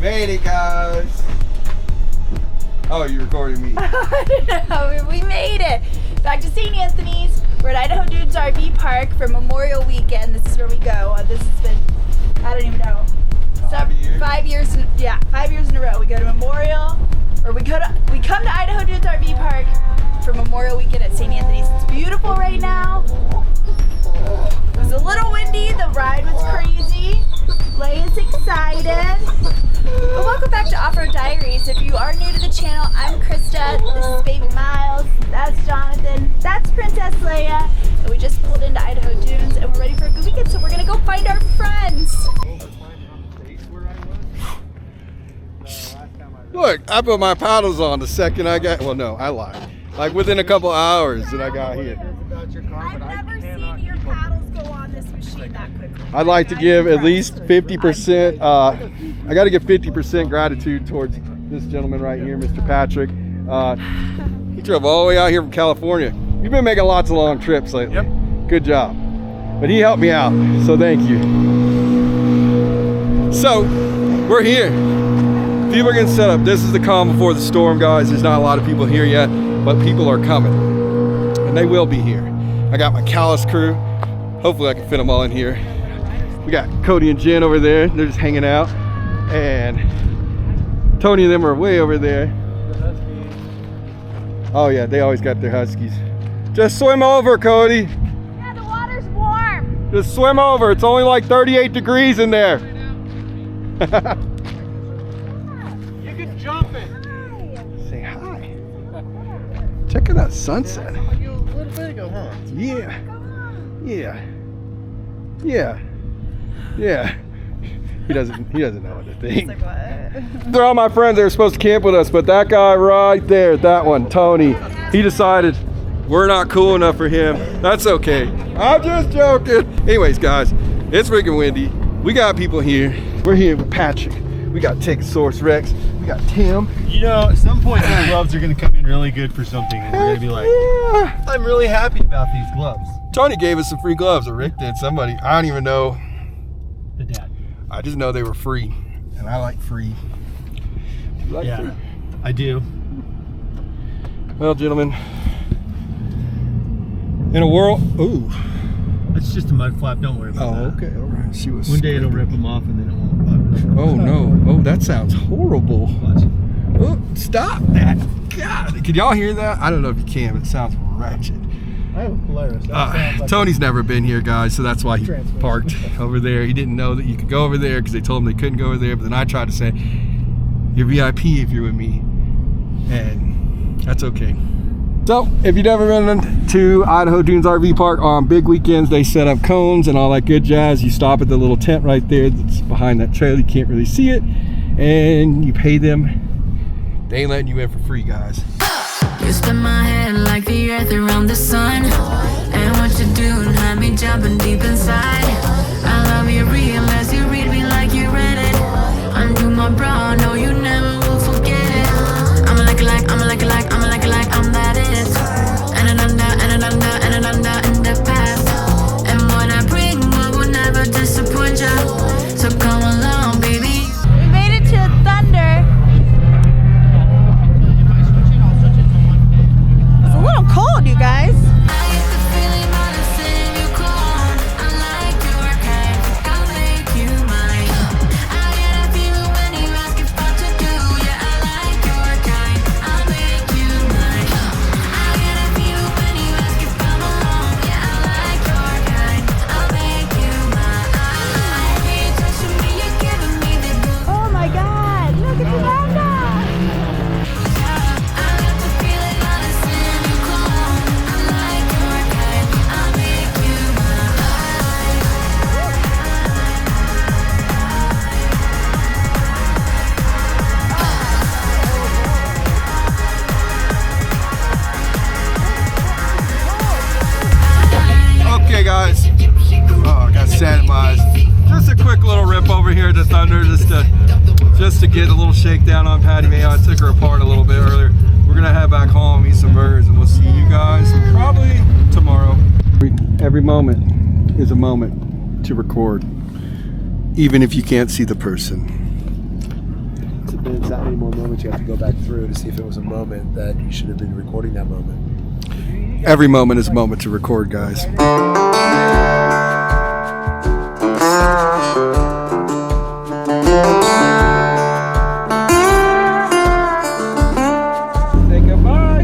made it, guys. Oh, you're recording me. No, we made it. Back to St. Anthony's. We're at Idaho Dunes RV Park for Memorial Weekend. This is where we go. This has been, I don't even know. 5 years. 5 years in a row. We go to Memorial, or we come to Idaho Dunes RV Park for Memorial Weekend at St. Anthony's. It's beautiful right now. It was a little windy. The ride was crazy. Leia's excited. But welcome back to Offroad Diaries. If you are new to the channel, I'm Krista. This is Baby Miles. That's Jonathan. That's Princess Leia. And we just pulled into Idaho Dunes and we're ready for a good weekend. So we're gonna go find our friends. Look, I put my paddles on the second I got. Well, no, I lied. Like within a couple hours that I got here. I've never seen your paddles go on this machine that quickly. I'd like to give at least 50%. I got to give 50% gratitude towards this gentleman right here, Mr. Patrick. He drove all the way out here from California. You've been making lots of long trips lately. Yep. Good job. But he helped me out, so thank you. So, we're here. People are getting set up. This is the calm before the storm, guys. There's not a lot of people here yet, but people are coming. And they will be here. I got my Callus crew. Hopefully I can fit them all in here. We got Cody and Jen over there. They're just hanging out. And Tony and them are way over there. Oh yeah, they always got their Huskies. Just swim over, Cody. Yeah, the water's warm. Just swim over. It's only like 38 degrees in there. You can jump it. Say hi. Check out that sunset. A little bit ago, huh? Yeah. Yeah. Yeah. Yeah. He doesn't know what to think. Like what? They're all my friends. They were supposed to camp with us, but that guy right there, that one, Tony, he decided we're not cool enough for him. That's okay. I'm just joking. Anyways, guys, it's freaking windy. We got people here. We're here with Patrick. We got Techosaurus Rex. We got Tim. You know, at some point these gloves are going to come in really good for something. And we're going to be like, yeah. I'm really happy about these gloves. Tony gave us some free gloves, or Rick did. Somebody, I don't even know. The dad. I just know they were free, and I like free. Do you like Yeah, free? I do. Well, gentlemen, in a world, ooh. It's just a mud flap. Don't worry about Oh, that. okay, all right. She was. One day it'll rip them off and then it won't. Oh no! Oh, that sounds horrible. Watch. Oh, stop that! God, can y'all hear that? I don't know if you can, but it sounds wretched. I have a Polaris. That sounds like Tony's never been here, guys, so that's why he parked over there. He didn't know that you could go over there because they told him they couldn't go over there. But then I tried to say, "You're VIP if you're with me," and that's okay. So, if you've never been to Idaho Dunes RV Park on big weekends, they set up cones and all that good jazz. You stop at the little tent right there that's behind that trailer. You can't really see it, and you pay them. They ain't letting you in for free, guys. You spin my head like the earth around the sun. And what you do had me jumping deep inside. I love you real as you read me like you read it. Undo my bra, no you never will forget it. I'm like, I'm that it. And an under in the past. And what I bring will never disappoint ya. So come along, baby. We made it to Thunder. It's a little cold, you guys. Okay, guys. Oh, I got sanitized. Just a quick little rip over here to Thunder, just to get a little shakedown on Patty May. I took her apart a little bit earlier. We're gonna head back home, eat some burgers, and we'll see you guys probably tomorrow. Every moment is a moment to record, even if you can't see the person. been that many more moments you have to go back through to see if it was a moment that you should have been recording that moment. Every moment is a moment to record, guys. Say goodbye.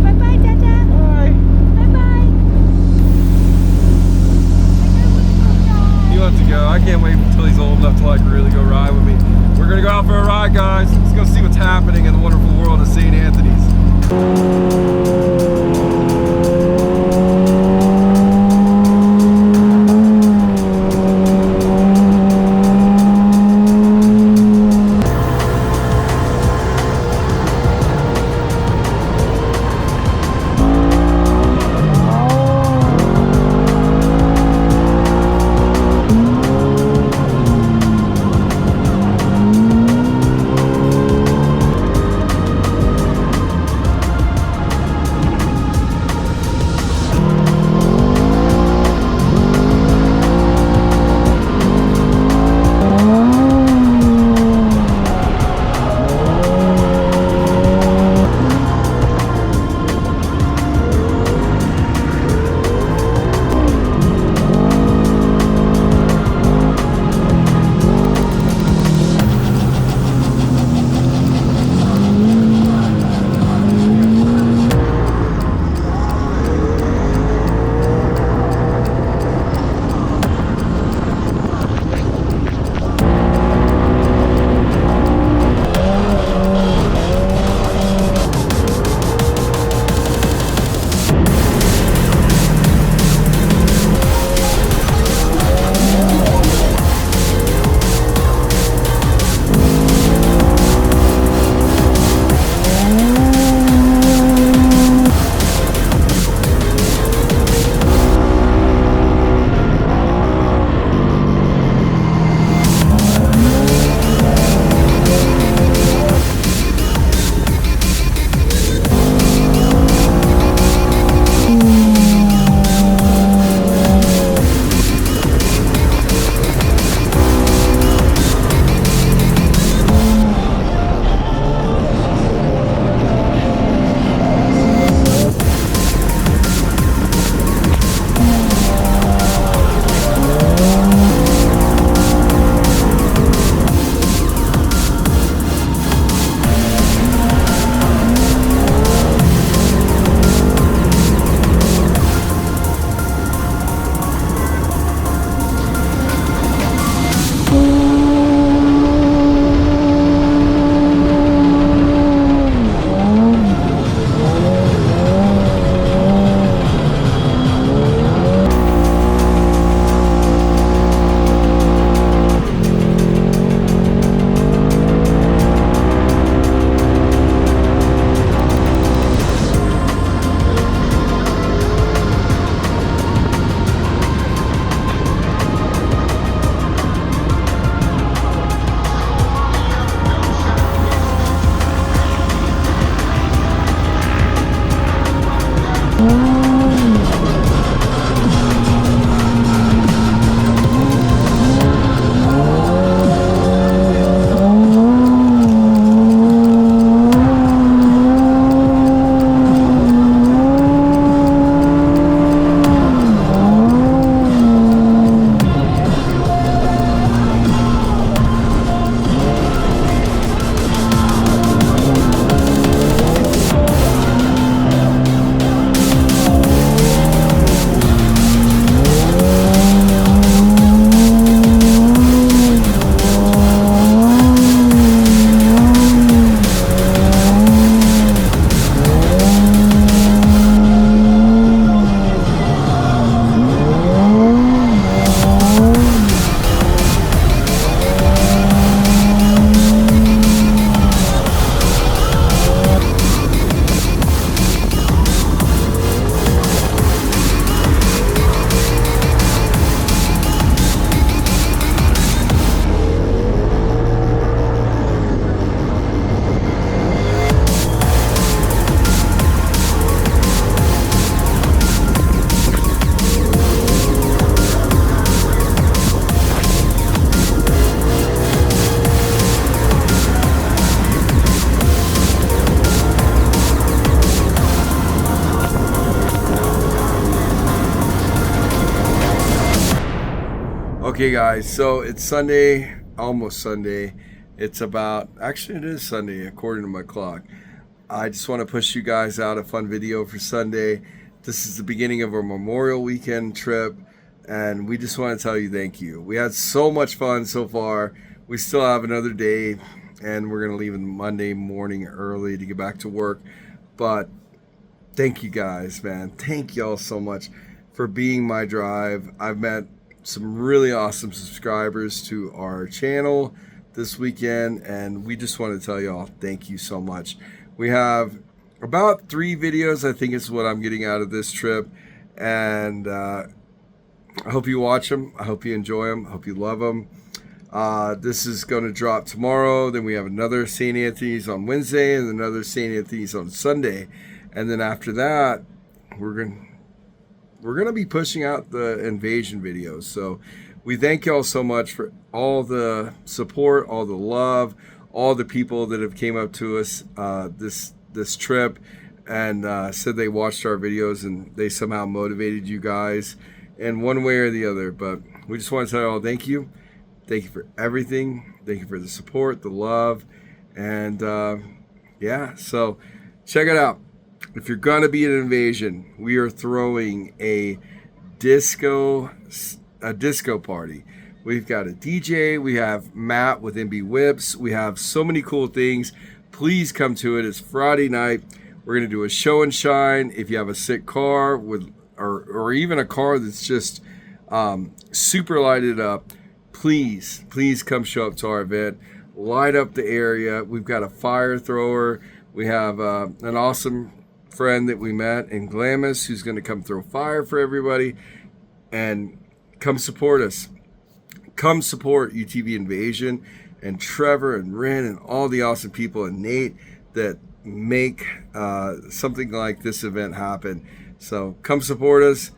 Bye-bye, Dada. Bye. Bye-bye. He wants to go. I can't wait until he's old enough to like really go ride with me. We're gonna go out for a ride, guys. Let's go see what's happening in the wonderful world of St. Anthony's. Okay guys, so it's Sunday, almost Sunday. It's about, actually it is Sunday according to my clock. I just want to push you guys out a fun video for Sunday. This is the beginning of our Memorial Weekend trip, and we just want to tell you thank you. We had so much fun so far. We still have another day, and we're going to leave on Monday morning early to get back to work. But thank you guys, man. Thank y'all so much for being my drive. I've met some really awesome subscribers to our channel this weekend, and we just want to tell y'all thank you so much. We have about 3 videos, I think is what I'm getting out of this trip, and I hope you watch them. I hope you enjoy them. I hope you love them. This is going to drop tomorrow. Then we have another St. Anthony's on Wednesday and another St. Anthony's on Sunday, and then after that we're going to be pushing out the invasion videos. So we thank y'all so much for all the support, all the love, all the people that have came up to us this trip and said they watched our videos and they somehow motivated you guys in one way or the other. But we just want to tell y'all thank you. Thank you for everything. Thank you for the support, the love, and yeah, so check it out. If you're gonna be an invasion, we are throwing a disco party. We've got a DJ, we have Matt with MB Whips, we have so many cool things. Please come to it. It's Friday night. We're gonna do a show and shine. If you have a sick car with or even a car that's just super lighted up, please come show up to our event. Light up the area. We've got a fire thrower. We have an awesome friend that we met in Glamis who's going to come throw fire for everybody, and come support us. Come support UTV Invasion and Trevor and Ren and all the awesome people and Nate that make something like this event happen. So come support us,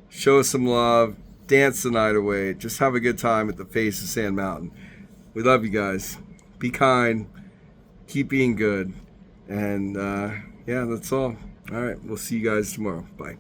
show us some love, dance the night away, just have a good time at the face of Sand Mountain. We love you guys. Be kind, keep being good, and yeah, that's all. All right, we'll see you guys tomorrow. Bye.